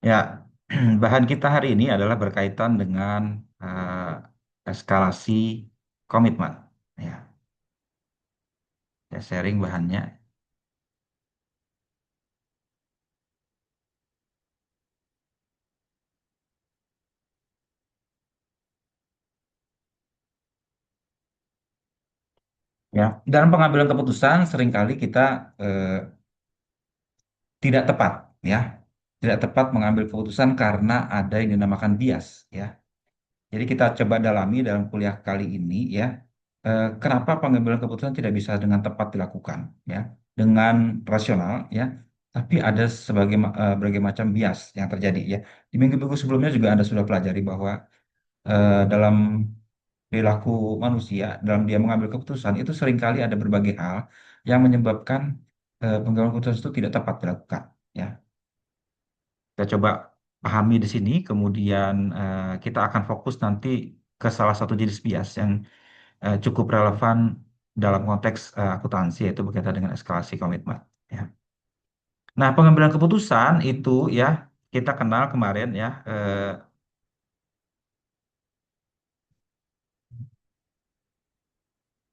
Ya, bahan kita hari ini adalah berkaitan dengan eskalasi komitmen. Ya, saya sharing bahannya. Ya, dalam pengambilan keputusan seringkali kita eh, tidak tepat, ya, tidak tepat mengambil keputusan karena ada yang dinamakan bias, ya. Jadi kita coba dalami dalam kuliah kali ini, ya, kenapa pengambilan keputusan tidak bisa dengan tepat dilakukan, ya, dengan rasional, ya, tapi ada berbagai macam bias yang terjadi, ya. Di minggu-minggu sebelumnya juga Anda sudah pelajari bahwa dalam perilaku manusia, dalam dia mengambil keputusan itu seringkali ada berbagai hal yang menyebabkan pengambilan keputusan itu tidak tepat dilakukan, ya. Kita coba pahami di sini, kemudian kita akan fokus nanti ke salah satu jenis bias yang cukup relevan dalam konteks akuntansi, yaitu berkaitan dengan eskalasi komitmen. Ya. Nah, pengambilan keputusan itu, ya, kita kenal kemarin, ya,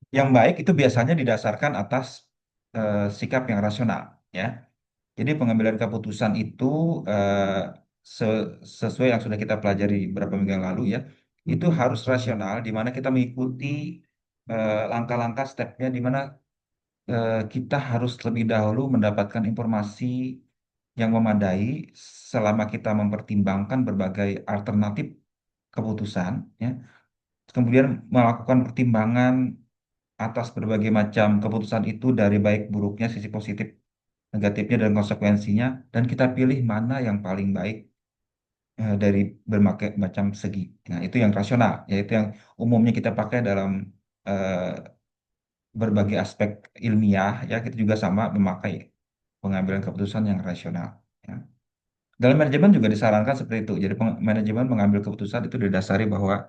yang baik itu biasanya didasarkan atas sikap yang rasional, ya. Jadi pengambilan keputusan itu sesuai yang sudah kita pelajari beberapa minggu yang lalu, ya, itu harus rasional, di mana kita mengikuti langkah-langkah stepnya, di mana kita harus lebih dahulu mendapatkan informasi yang memadai selama kita mempertimbangkan berbagai alternatif keputusan, ya. Kemudian melakukan pertimbangan atas berbagai macam keputusan itu dari baik buruknya, sisi positif, negatifnya, dan konsekuensinya, dan kita pilih mana yang paling baik dari berbagai macam segi. Nah, itu yang rasional, yaitu yang umumnya kita pakai dalam eh, berbagai aspek ilmiah, ya, kita juga sama memakai pengambilan keputusan yang rasional, ya. Dalam manajemen juga disarankan seperti itu. Jadi manajemen mengambil keputusan itu didasari bahwa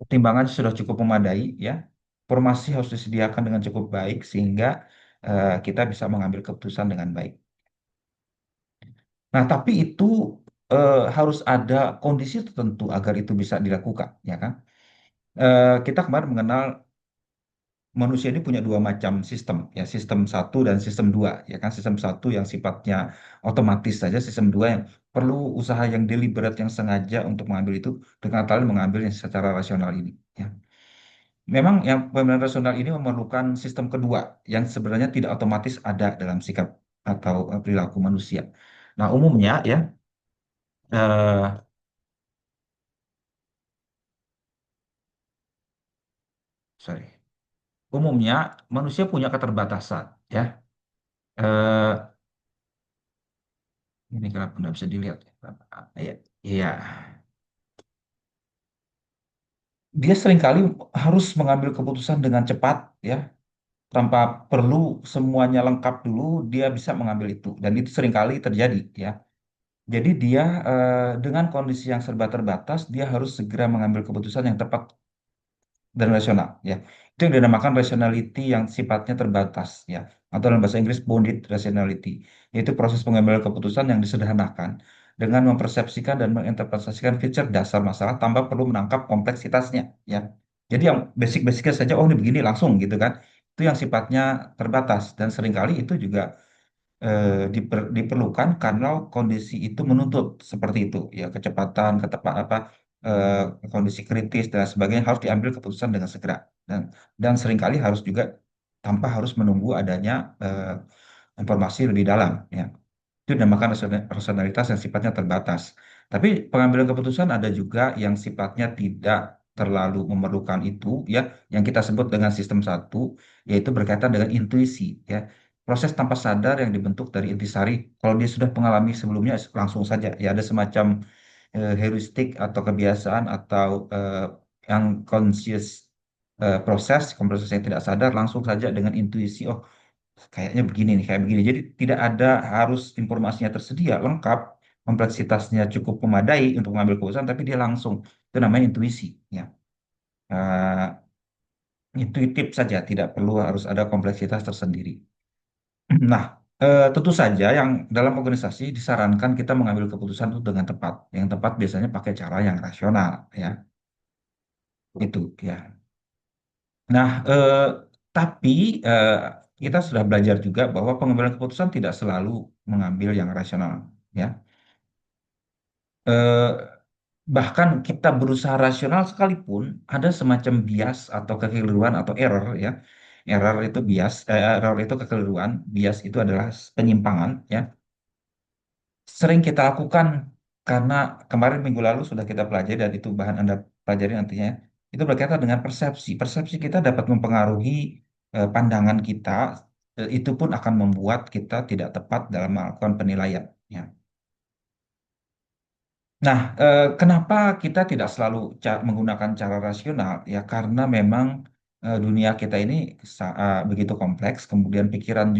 pertimbangan sudah cukup memadai, ya. Informasi harus disediakan dengan cukup baik sehingga kita bisa mengambil keputusan dengan baik. Nah, tapi itu harus ada kondisi tertentu agar itu bisa dilakukan, ya kan? Kita kemarin mengenal manusia ini punya dua macam sistem, ya, sistem satu dan sistem dua, ya kan? Sistem satu yang sifatnya otomatis saja, sistem dua yang perlu usaha yang deliberate, yang sengaja untuk mengambil itu dengan kalian mengambil yang secara rasional ini, ya. Memang yang pemilihan rasional ini memerlukan sistem kedua yang sebenarnya tidak otomatis ada dalam sikap atau perilaku manusia. Nah, umumnya, ya, eh, sorry, umumnya manusia punya keterbatasan, ya. Eh, ini kenapa nggak bisa dilihat? Ya, iya. Dia seringkali harus mengambil keputusan dengan cepat, ya, tanpa perlu semuanya lengkap dulu, dia bisa mengambil itu, dan itu seringkali terjadi, ya. Jadi dia dengan kondisi yang serba terbatas, dia harus segera mengambil keputusan yang tepat dan rasional, ya. Itu yang dinamakan rationality yang sifatnya terbatas, ya, atau dalam bahasa Inggris bounded rationality, yaitu proses pengambilan keputusan yang disederhanakan dengan mempersepsikan dan menginterpretasikan feature dasar masalah tanpa perlu menangkap kompleksitasnya, ya. Jadi yang basic-basicnya saja, oh ini begini langsung gitu kan, itu yang sifatnya terbatas, dan seringkali itu juga diperlukan karena kondisi itu menuntut seperti itu, ya, kecepatan, ketepat apa, eh, kondisi kritis dan sebagainya, harus diambil keputusan dengan segera, dan seringkali harus juga tanpa harus menunggu adanya eh, informasi lebih dalam, ya. Itu dinamakan rasionalitas yang sifatnya terbatas. Tapi pengambilan keputusan ada juga yang sifatnya tidak terlalu memerlukan itu, ya, yang kita sebut dengan sistem satu, yaitu berkaitan dengan intuisi, ya. Proses tanpa sadar yang dibentuk dari intisari. Kalau dia sudah mengalami sebelumnya langsung saja, ya, ada semacam heuristik atau kebiasaan atau yang conscious proses yang tidak sadar, langsung saja dengan intuisi, oh kayaknya begini nih, kayak begini. Jadi tidak ada harus informasinya tersedia lengkap, kompleksitasnya cukup memadai untuk mengambil keputusan, tapi dia langsung, itu namanya intuisi, ya. Eh, Intuitif saja, tidak perlu harus ada kompleksitas tersendiri. Nah, Tentu saja yang dalam organisasi disarankan kita mengambil keputusan itu dengan tepat. Yang tepat biasanya pakai cara yang rasional, ya. Itu, ya. Nah, tapi eh, kita sudah belajar juga bahwa pengambilan keputusan tidak selalu mengambil yang rasional, ya. Eh, Bahkan kita berusaha rasional sekalipun ada semacam bias atau kekeliruan atau error, ya. Error itu kekeliruan, bias itu adalah penyimpangan, ya. Sering kita lakukan karena kemarin minggu lalu sudah kita pelajari dan itu bahan Anda pelajari nantinya. Itu berkaitan dengan persepsi. Persepsi kita dapat mempengaruhi pandangan kita. Itu pun akan membuat kita tidak tepat dalam melakukan penilaian. Ya. Nah, kenapa kita tidak selalu menggunakan cara rasional? Ya, karena memang dunia kita ini begitu kompleks, kemudian pikiran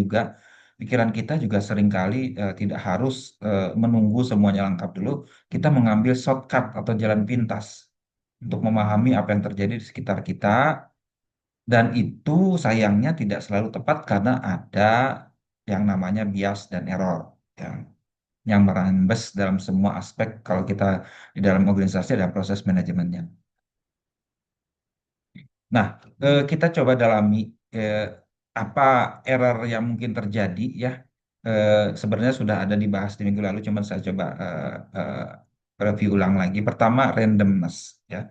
kita juga seringkali tidak harus menunggu semuanya lengkap dulu. Kita mengambil shortcut atau jalan pintas untuk memahami apa yang terjadi di sekitar kita, dan itu sayangnya tidak selalu tepat karena ada yang namanya bias dan error. Ya, yang merambes dalam semua aspek kalau kita di dalam organisasi ada proses manajemennya. Nah, kita coba dalami eh, apa error yang mungkin terjadi, ya. Sebenarnya sudah ada dibahas di minggu lalu, cuman saya coba review ulang lagi. Pertama, randomness, ya.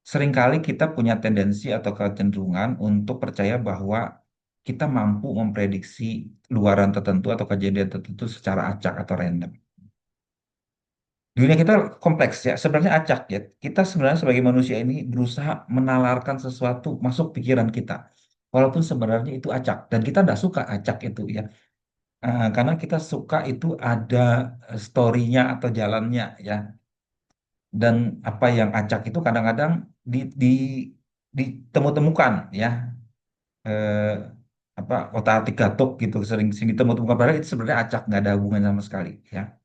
Seringkali kita punya tendensi atau kecenderungan untuk percaya bahwa kita mampu memprediksi luaran tertentu atau kejadian tertentu secara acak atau random. Dunia kita kompleks, ya, sebenarnya acak, ya. Kita sebenarnya sebagai manusia ini berusaha menalarkan sesuatu masuk pikiran kita. Walaupun sebenarnya itu acak. Dan kita tidak suka acak itu, ya. Karena kita suka itu ada story-nya atau jalannya, ya. Dan apa yang acak itu kadang-kadang di ditemu-temukan, ya. Eh, apa otak-atik gatuk gitu sering sering ditemu-temukan padahal itu sebenarnya acak, nggak ada hubungan sama sekali, ya.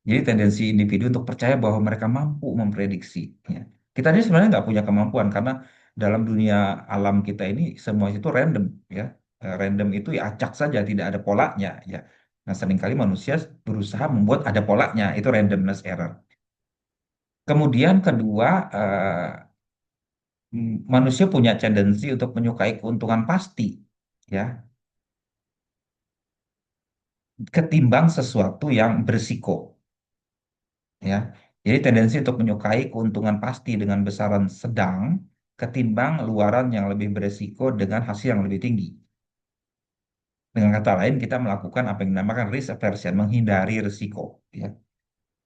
Jadi tendensi individu untuk percaya bahwa mereka mampu memprediksi. Ya. Kita ini sebenarnya nggak punya kemampuan karena dalam dunia alam kita ini semua itu random, ya. Random itu ya acak saja, tidak ada polanya, ya. Nah, seringkali manusia berusaha membuat ada polanya, itu randomness error. Kemudian kedua, manusia punya tendensi untuk menyukai keuntungan pasti, ya, ketimbang sesuatu yang berisiko, ya. Jadi tendensi untuk menyukai keuntungan pasti dengan besaran sedang ketimbang luaran yang lebih beresiko dengan hasil yang lebih tinggi. Dengan kata lain, kita melakukan apa yang dinamakan risk aversion, menghindari risiko. Ya.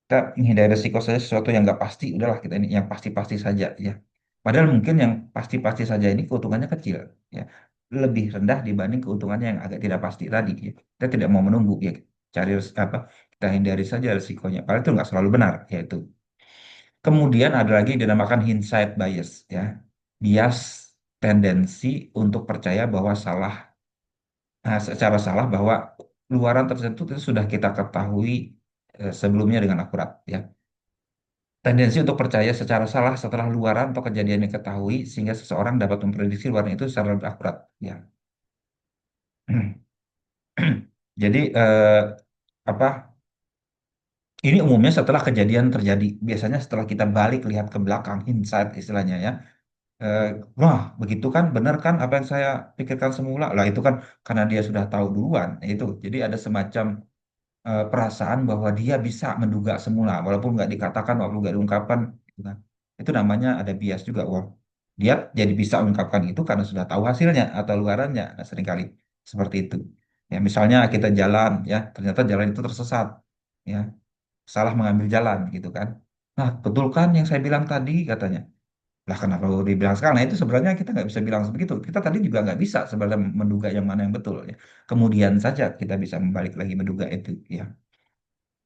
Kita menghindari risiko saja sesuatu yang nggak pasti, udahlah kita ini yang pasti-pasti saja. Ya. Padahal mungkin yang pasti-pasti saja ini keuntungannya kecil. Ya. Lebih rendah dibanding keuntungannya yang agak tidak pasti tadi. Ya. Kita tidak mau menunggu. Ya. Apa, kita hindari saja risikonya. Padahal itu nggak selalu benar. Yaitu kemudian ada lagi yang dinamakan hindsight bias, ya. Bias tendensi untuk percaya bahwa secara salah bahwa luaran tertentu itu sudah kita ketahui sebelumnya dengan akurat, ya. Tendensi untuk percaya secara salah setelah luaran atau kejadian yang diketahui sehingga seseorang dapat memprediksi luaran itu secara lebih akurat, ya. Jadi apa? Ini umumnya setelah kejadian terjadi. Biasanya setelah kita balik lihat ke belakang, hindsight istilahnya, ya. eh, Wah, begitu kan, benar kan apa yang saya pikirkan semula. Lah itu kan karena dia sudah tahu duluan. Itu. Jadi ada semacam perasaan bahwa dia bisa menduga semula, walaupun nggak dikatakan, walaupun nggak diungkapkan. Gitu kan. Itu namanya ada bias juga. Wah, dia jadi bisa mengungkapkan itu karena sudah tahu hasilnya atau luarannya. Nah, seringkali seperti itu. Ya, misalnya kita jalan, ya, ternyata jalan itu tersesat. Ya, salah mengambil jalan, gitu kan. Nah, betul kan yang saya bilang tadi, katanya. Lah kenapa baru dibilang sekarang? Nah itu sebenarnya kita nggak bisa bilang begitu. Kita tadi juga nggak bisa sebenarnya menduga yang mana yang betul. Ya. Kemudian saja kita bisa membalik lagi menduga itu. Ya.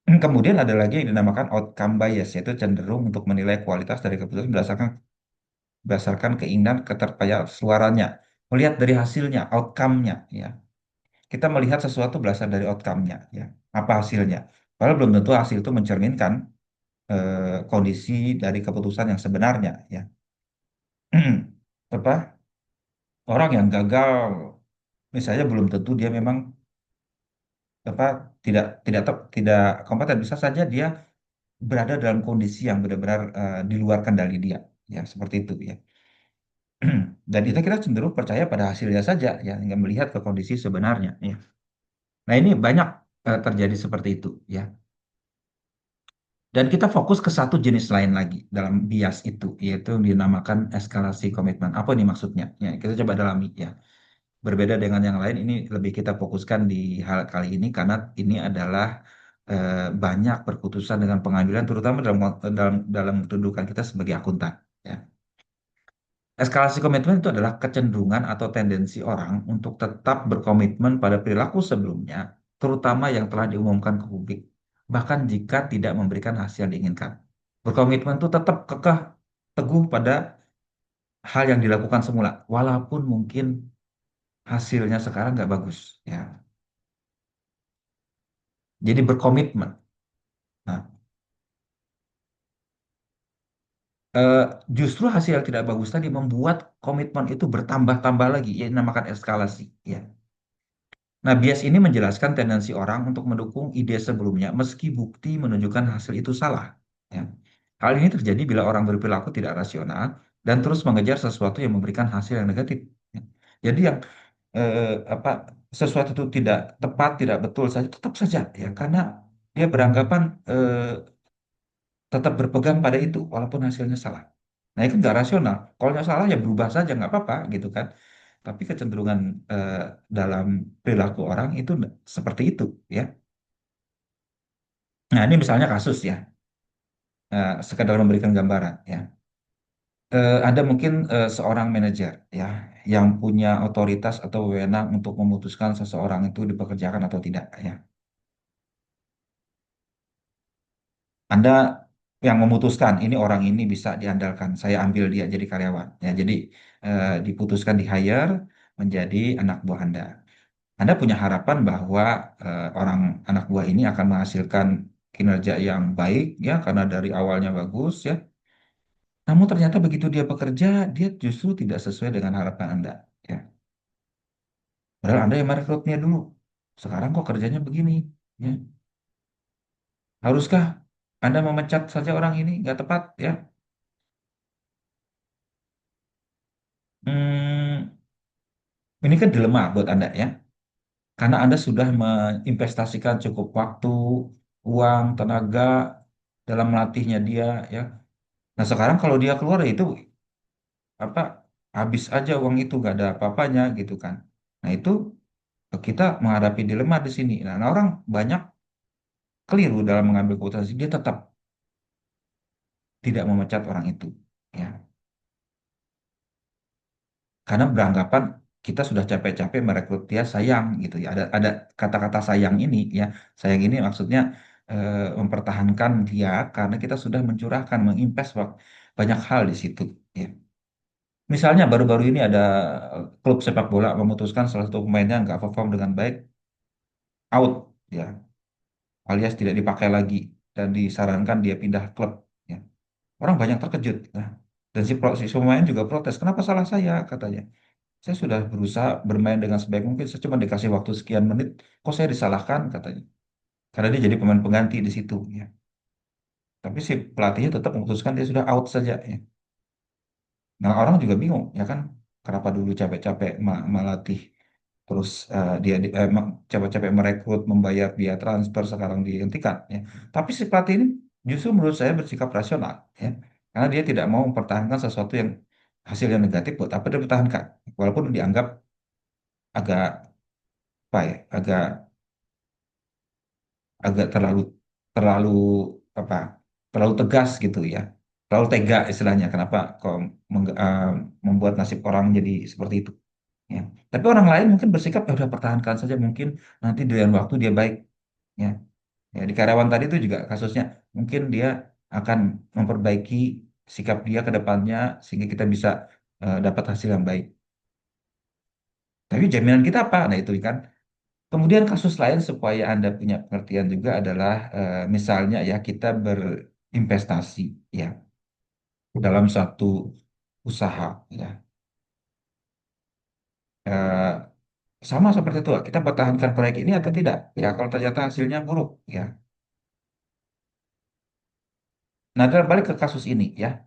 Kemudian ada lagi yang dinamakan outcome bias, yaitu cenderung untuk menilai kualitas dari keputusan berdasarkan keinginan keterpercayaan suaranya. Melihat dari hasilnya, outcome-nya. Ya. Kita melihat sesuatu berdasar dari outcome-nya. Ya. Apa hasilnya? Padahal belum tentu hasil itu mencerminkan kondisi dari keputusan yang sebenarnya. Ya. Apa? Orang yang gagal misalnya belum tentu dia memang apa tidak kompeten, bisa saja dia berada dalam kondisi yang benar-benar di luar kendali dia, ya seperti itu ya. Dan kita cenderung percaya pada hasilnya saja, ya nggak melihat ke kondisi sebenarnya, ya. Nah ini banyak terjadi seperti itu, ya. Dan kita fokus ke satu jenis lain lagi dalam bias itu, yaitu yang dinamakan eskalasi komitmen. Apa nih maksudnya? Ya, kita coba dalami ya. Berbeda dengan yang lain, ini lebih kita fokuskan di hal kali ini karena ini adalah banyak perputusan dengan pengadilan, terutama dalam kedudukan kita sebagai akuntan. Ya. Eskalasi komitmen itu adalah kecenderungan atau tendensi orang untuk tetap berkomitmen pada perilaku sebelumnya, terutama yang telah diumumkan ke publik, bahkan jika tidak memberikan hasil yang diinginkan. Berkomitmen itu tetap kekeh teguh pada hal yang dilakukan semula, walaupun mungkin hasilnya sekarang nggak bagus. Ya, jadi berkomitmen. Nah, eh, justru hasil yang tidak bagus tadi membuat komitmen itu bertambah-tambah lagi, yang dinamakan eskalasi. Ya. Nah, bias ini menjelaskan tendensi orang untuk mendukung ide sebelumnya meski bukti menunjukkan hasil itu salah. Ya. Hal ini terjadi bila orang berperilaku tidak rasional dan terus mengejar sesuatu yang memberikan hasil yang negatif. Ya. Jadi yang apa sesuatu itu tidak tepat, tidak betul saja tetap saja ya karena dia beranggapan tetap berpegang pada itu walaupun hasilnya salah. Nah, itu nggak rasional. Kalau nggak salah ya berubah saja nggak apa-apa gitu kan. Tapi kecenderungan eh, dalam perilaku orang itu seperti itu ya. Nah, ini misalnya kasus ya, sekedar memberikan gambaran ya. Ada mungkin seorang manajer ya yang punya otoritas atau wewenang untuk memutuskan seseorang itu dipekerjakan atau tidak ya. Anda yang memutuskan ini orang ini bisa diandalkan, saya ambil dia jadi karyawan ya. Jadi diputuskan di hire menjadi anak buah Anda. Anda punya harapan bahwa orang anak buah ini akan menghasilkan kinerja yang baik ya karena dari awalnya bagus ya. Namun ternyata begitu dia bekerja, dia justru tidak sesuai dengan harapan Anda ya. Padahal Anda yang merekrutnya dulu. Sekarang kok kerjanya begini ya. Haruskah Anda memecat saja orang ini? Nggak tepat ya. Hmm, ini kan dilema buat Anda ya. Karena Anda sudah menginvestasikan cukup waktu, uang, tenaga dalam melatihnya dia ya. Nah sekarang kalau dia keluar ya itu apa habis aja uang itu gak ada apa-apanya gitu kan. Nah itu kita menghadapi dilema di sini. Nah orang banyak keliru dalam mengambil keputusan. Dia tetap tidak memecat orang itu. Ya, karena beranggapan kita sudah capek-capek merekrut dia sayang gitu ya. Ada kata-kata sayang ini ya. Sayang ini maksudnya mempertahankan dia karena kita sudah mencurahkan, menginvest banyak hal di situ. Ya. Misalnya baru-baru ini ada klub sepak bola memutuskan salah satu pemainnya nggak perform dengan baik, out ya, alias tidak dipakai lagi dan disarankan dia pindah klub. Ya. Orang banyak terkejut. Nah, dan si pemain juga protes, kenapa salah saya katanya. Saya sudah berusaha bermain dengan sebaik mungkin, saya cuma dikasih waktu sekian menit, kok saya disalahkan katanya. Karena dia jadi pemain pengganti di situ. Ya. Tapi si pelatihnya tetap memutuskan dia sudah out saja. Ya. Nah, orang juga bingung, ya kan? Kenapa dulu capek-capek melatih, terus capek-capek merekrut, membayar biaya transfer, sekarang dihentikan. Ya. Tapi si pelatih ini justru menurut saya bersikap rasional, ya. Karena dia tidak mau mempertahankan sesuatu yang hasilnya negatif, buat apa dia pertahankan? Walaupun dianggap agak apa ya, agak terlalu terlalu apa, terlalu tegas gitu ya, terlalu tega istilahnya. Kenapa kok membuat nasib orang jadi seperti itu? Ya. Tapi orang lain mungkin bersikap ya udah pertahankan saja mungkin nanti dengan waktu dia baik. Ya. Ya, di karyawan tadi itu juga kasusnya mungkin dia akan memperbaiki sikap dia ke depannya sehingga kita bisa dapat hasil yang baik. Tapi jaminan kita apa? Nah itu kan. Kemudian kasus lain supaya Anda punya pengertian juga adalah misalnya ya kita berinvestasi ya dalam satu usaha ya. Sama seperti itu, kita pertahankan proyek ini atau tidak? Ya, kalau ternyata hasilnya buruk, ya. Nah, dan balik ke kasus ini, ya.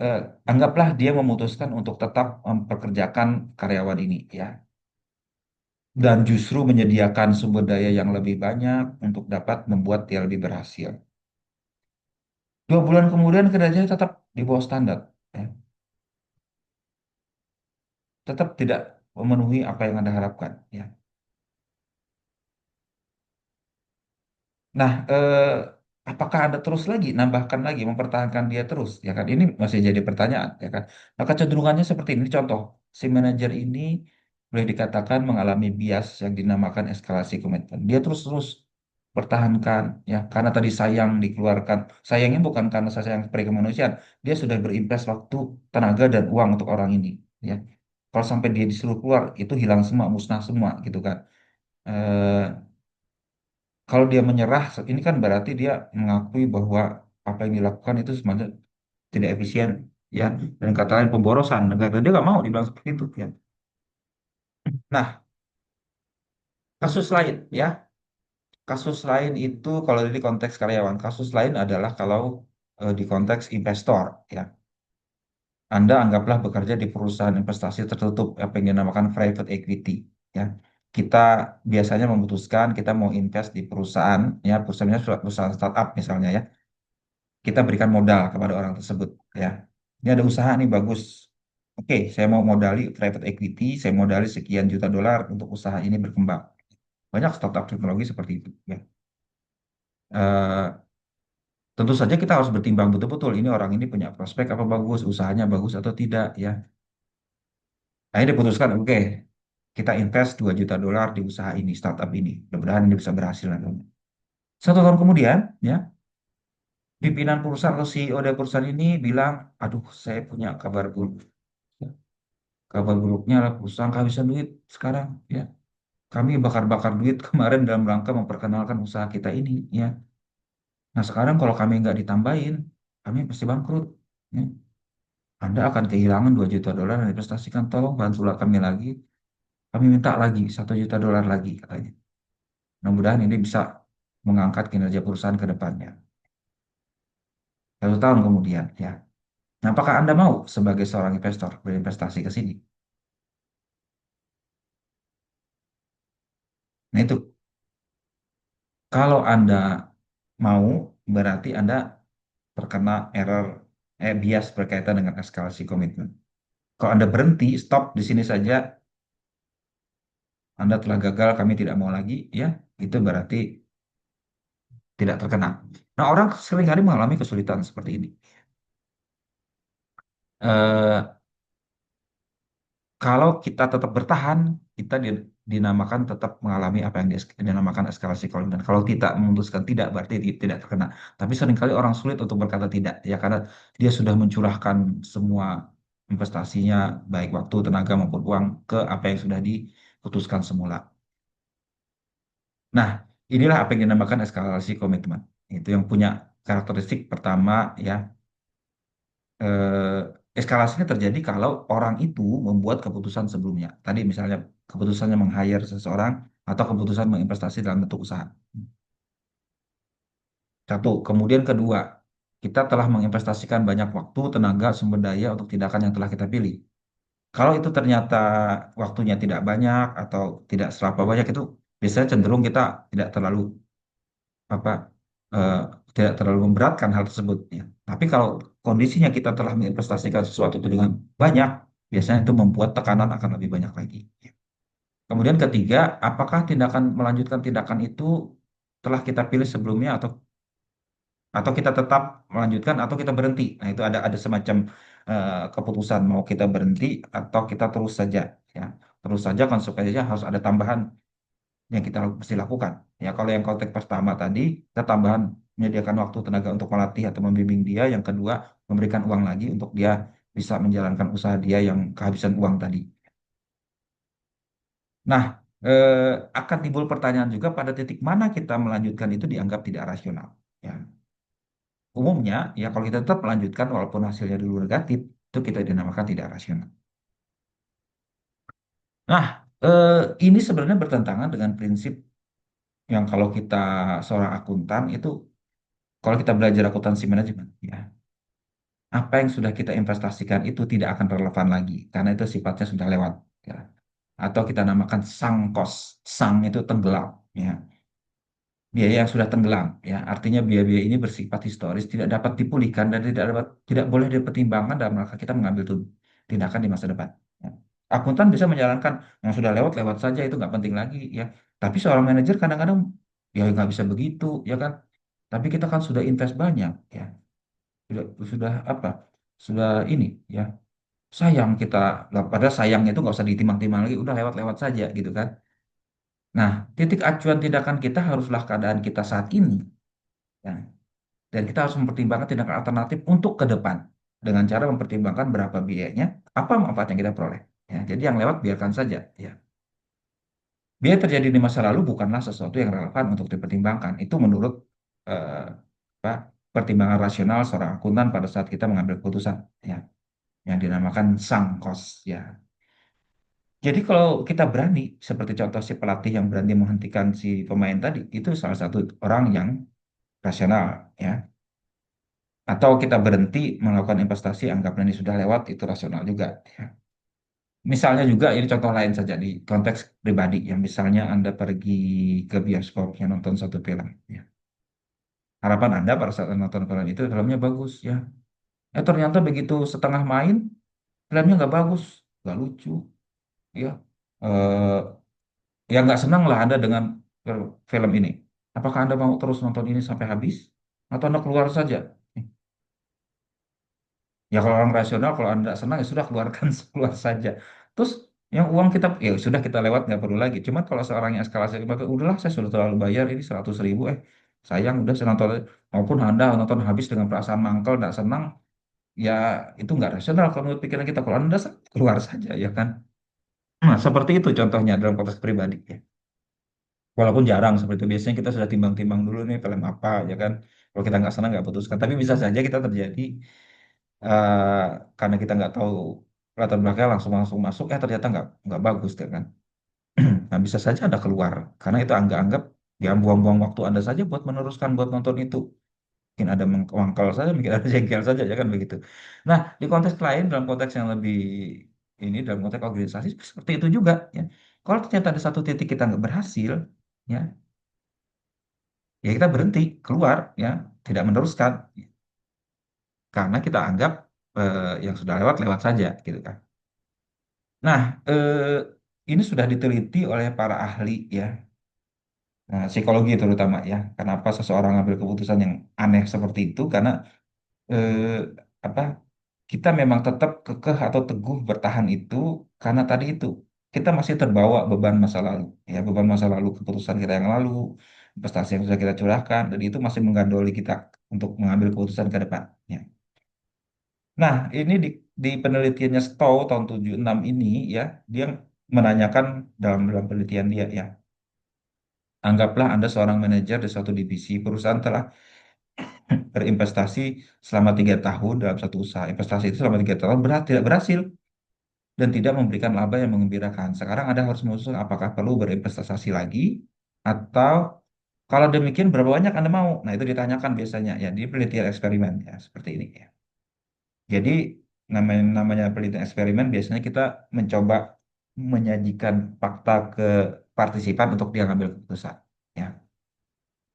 Eh, Anggaplah dia memutuskan untuk tetap memperkerjakan karyawan ini, ya. Dan justru menyediakan sumber daya yang lebih banyak untuk dapat membuat dia lebih berhasil. 2 bulan kemudian kinerjanya tetap di bawah standar, ya. Tetap tidak memenuhi apa yang Anda harapkan, ya. Nah, apakah Anda terus lagi, nambahkan lagi, mempertahankan dia terus? Ya kan, ini masih jadi pertanyaan, ya kan. Nah, kecenderungannya seperti ini. Contoh, si manajer ini boleh dikatakan mengalami bias yang dinamakan eskalasi komitmen. Dia terus-terus pertahankan, ya, karena tadi sayang dikeluarkan. Sayangnya bukan karena saya sayang sebagai kemanusiaan. Dia sudah berinvest waktu, tenaga, dan uang untuk orang ini, ya. Kalau sampai dia disuruh keluar, itu hilang semua, musnah semua, gitu kan. Eh, Kalau dia menyerah, ini kan berarti dia mengakui bahwa apa yang dilakukan itu sebenarnya tidak efisien, ya, dan kata lain pemborosan negara. Dia nggak mau dibilang seperti itu, ya. Nah, kasus lain, ya, kasus lain itu kalau di konteks karyawan, kasus lain adalah kalau di konteks investor, ya. Anda anggaplah bekerja di perusahaan investasi tertutup, apa yang dinamakan private equity, ya. Kita biasanya memutuskan kita mau invest di perusahaan, ya, perusahaannya perusahaan startup misalnya, ya. Kita berikan modal kepada orang tersebut, ya. Ini ada usaha nih bagus. Oke, saya mau modali private equity, saya modali sekian juta dolar untuk usaha ini berkembang. Banyak startup teknologi seperti itu, ya. Eh, Tentu saja kita harus bertimbang betul-betul ini orang ini punya prospek apa bagus, usahanya bagus atau tidak, ya. Akhirnya diputuskan, oke, kita invest 2 juta dolar di usaha ini, startup ini. Mudah-mudahan ini bisa berhasil nantinya. 1 tahun kemudian, ya, pimpinan perusahaan atau CEO dari perusahaan ini bilang, aduh, saya punya kabar buruk. Kabar buruknya adalah perusahaan kehabisan duit sekarang, ya. Kami bakar-bakar duit kemarin dalam rangka memperkenalkan usaha kita ini, ya. Nah, sekarang kalau kami nggak ditambahin, kami pasti bangkrut, ya. Anda akan kehilangan 2 juta dolar yang investasikan. Tolong bantulah kami lagi. Kami minta lagi 1 juta dolar lagi, katanya. Mudah-mudahan ini bisa mengangkat kinerja perusahaan ke depannya. 1 tahun kemudian, ya. Nah, apakah Anda mau sebagai seorang investor berinvestasi ke sini? Nah, itu kalau Anda mau, berarti Anda terkena error, bias berkaitan dengan eskalasi komitmen. Kalau Anda berhenti, stop di sini saja, Anda telah gagal, kami tidak mau lagi, ya, itu berarti tidak terkena. Nah, orang seringkali mengalami kesulitan seperti ini. Eh, Kalau kita tetap bertahan, kita dinamakan tetap mengalami apa yang dinamakan eskalasi komitmen. Kalau tidak memutuskan tidak, berarti tidak terkena. Tapi seringkali orang sulit untuk berkata tidak, ya, karena dia sudah mencurahkan semua investasinya, baik waktu, tenaga maupun uang, ke apa yang sudah diputuskan semula. Nah, inilah apa yang dinamakan eskalasi komitmen. Itu yang punya karakteristik pertama, ya. Eskalasinya terjadi kalau orang itu membuat keputusan sebelumnya. Tadi misalnya keputusannya meng-hire seseorang atau keputusan menginvestasi dalam bentuk usaha. Satu. Kemudian kedua, kita telah menginvestasikan banyak waktu, tenaga, sumber daya untuk tindakan yang telah kita pilih. Kalau itu ternyata waktunya tidak banyak atau tidak seberapa banyak, itu biasanya cenderung kita tidak terlalu apa eh, tidak terlalu memberatkan hal tersebut, ya. Tapi kalau kondisinya kita telah menginvestasikan sesuatu itu dengan banyak, biasanya itu membuat tekanan akan lebih banyak lagi. Kemudian ketiga, apakah tindakan melanjutkan tindakan itu telah kita pilih sebelumnya atau kita tetap melanjutkan atau kita berhenti. Nah, itu ada semacam keputusan mau kita berhenti atau kita terus saja, ya. Terus saja konsekuensinya harus ada tambahan yang kita mesti lakukan. Ya, kalau yang konteks pertama tadi, kita tambahan menyediakan waktu tenaga untuk melatih atau membimbing dia. Yang kedua, memberikan uang lagi untuk dia bisa menjalankan usaha dia yang kehabisan uang tadi. Nah, akan timbul pertanyaan juga pada titik mana kita melanjutkan itu dianggap tidak rasional. Ya, umumnya, ya, kalau kita tetap melanjutkan walaupun hasilnya dulu negatif, itu kita dinamakan tidak rasional. Nah, Eh, ini sebenarnya bertentangan dengan prinsip yang kalau kita seorang akuntan itu, kalau kita belajar akuntansi manajemen, ya, apa yang sudah kita investasikan itu tidak akan relevan lagi karena itu sifatnya sudah lewat. Ya. Atau kita namakan sunk cost, sunk itu tenggelam. Ya. Biaya yang sudah tenggelam, ya, artinya biaya-biaya ini bersifat historis, tidak dapat dipulihkan dan tidak boleh dipertimbangkan dalam rangka kita mengambil tindakan di masa depan. Ya. Akuntan bisa menjalankan yang sudah lewat lewat saja itu nggak penting lagi, ya. Tapi seorang manajer kadang-kadang ya nggak bisa begitu, ya kan? Tapi kita kan sudah invest banyak, ya, sudah apa? Sudah ini, ya. Sayang kita, lah, padahal sayangnya itu nggak usah ditimbang-timbang lagi, udah lewat-lewat saja, gitu kan? Nah, titik acuan tindakan kita haruslah keadaan kita saat ini. Ya. Dan kita harus mempertimbangkan tindakan alternatif untuk ke depan dengan cara mempertimbangkan berapa biayanya, apa manfaat yang kita peroleh. Ya, jadi yang lewat biarkan saja. Ya. Biaya terjadi di masa lalu bukanlah sesuatu yang relevan untuk dipertimbangkan. Itu menurut eh, apa, pertimbangan rasional seorang akuntan pada saat kita mengambil keputusan. Ya, yang dinamakan sunk cost. Ya. Jadi kalau kita berani, seperti contoh si pelatih yang berani menghentikan si pemain tadi, itu salah satu orang yang rasional. Ya. Atau kita berhenti melakukan investasi, anggapnya ini sudah lewat, itu rasional juga. Ya. Misalnya juga, ini contoh lain saja di konteks pribadi, yang misalnya Anda pergi ke bioskop yang nonton satu film. Ya. Harapan Anda pada saat nonton film itu filmnya bagus. Ya. Ternyata begitu setengah main, filmnya nggak bagus, nggak lucu. Ya. Eh, ya nggak senang lah Anda dengan film ini. Apakah Anda mau terus nonton ini sampai habis? Atau Anda keluar saja? Ya kalau orang rasional, kalau Anda senang ya sudah keluarkan keluar saja. Terus yang uang kita, ya sudah kita lewat nggak perlu lagi. Cuma kalau seorang yang eskalasi, maka udahlah saya sudah terlalu bayar ini 100.000, sayang udah saya nonton. Maupun Anda nonton habis dengan perasaan mangkel, nggak senang, ya itu nggak rasional kalau menurut pikiran kita. Kalau Anda senang, keluar saja, ya kan. Nah, seperti itu contohnya dalam konteks pribadi, ya. Walaupun jarang seperti itu, biasanya kita sudah timbang-timbang dulu nih film apa, ya kan. Kalau kita nggak senang nggak putuskan. Tapi bisa saja kita terjadi eh, karena kita nggak tahu latar belakangnya, langsung langsung masuk, ternyata nggak bagus, ya kan. Nah, bisa saja Anda keluar karena itu anggap ya buang-buang waktu Anda saja buat meneruskan buat nonton itu. Mungkin ada mangkal saja, mungkin ada jengkel saja, ya kan begitu. Nah, di konteks lain, dalam konteks yang lebih ini, dalam konteks organisasi seperti itu juga, ya. Kalau ternyata ada satu titik kita nggak berhasil, ya, ya kita berhenti, keluar, ya, tidak meneruskan karena kita anggap yang sudah lewat lewat saja, gitu kan. Nah, ini sudah diteliti oleh para ahli, ya. Nah, psikologi terutama, ya. Kenapa seseorang ambil keputusan yang aneh seperti itu? Karena eh, apa? Kita memang tetap kekeh atau teguh bertahan itu karena tadi itu kita masih terbawa beban masa lalu, ya, beban masa lalu, keputusan kita yang lalu, investasi yang sudah kita curahkan, dan itu masih menggandoli kita untuk mengambil keputusan ke depan. Ya. Nah, ini di penelitiannya Stowe tahun 76 ini, ya, dia menanyakan dalam penelitian dia, ya. Anggaplah Anda seorang manajer di suatu divisi perusahaan telah berinvestasi selama 3 tahun dalam satu usaha. Investasi itu selama 3 tahun tidak berhasil dan tidak memberikan laba yang mengembirakan. Sekarang Anda harus memutuskan apakah perlu berinvestasi lagi atau kalau demikian berapa banyak Anda mau. Nah, itu ditanyakan biasanya, ya, di penelitian eksperimen, ya, seperti ini, ya. Jadi namanya penelitian eksperimen biasanya kita mencoba menyajikan fakta ke partisipan untuk dia ngambil keputusan. Ya.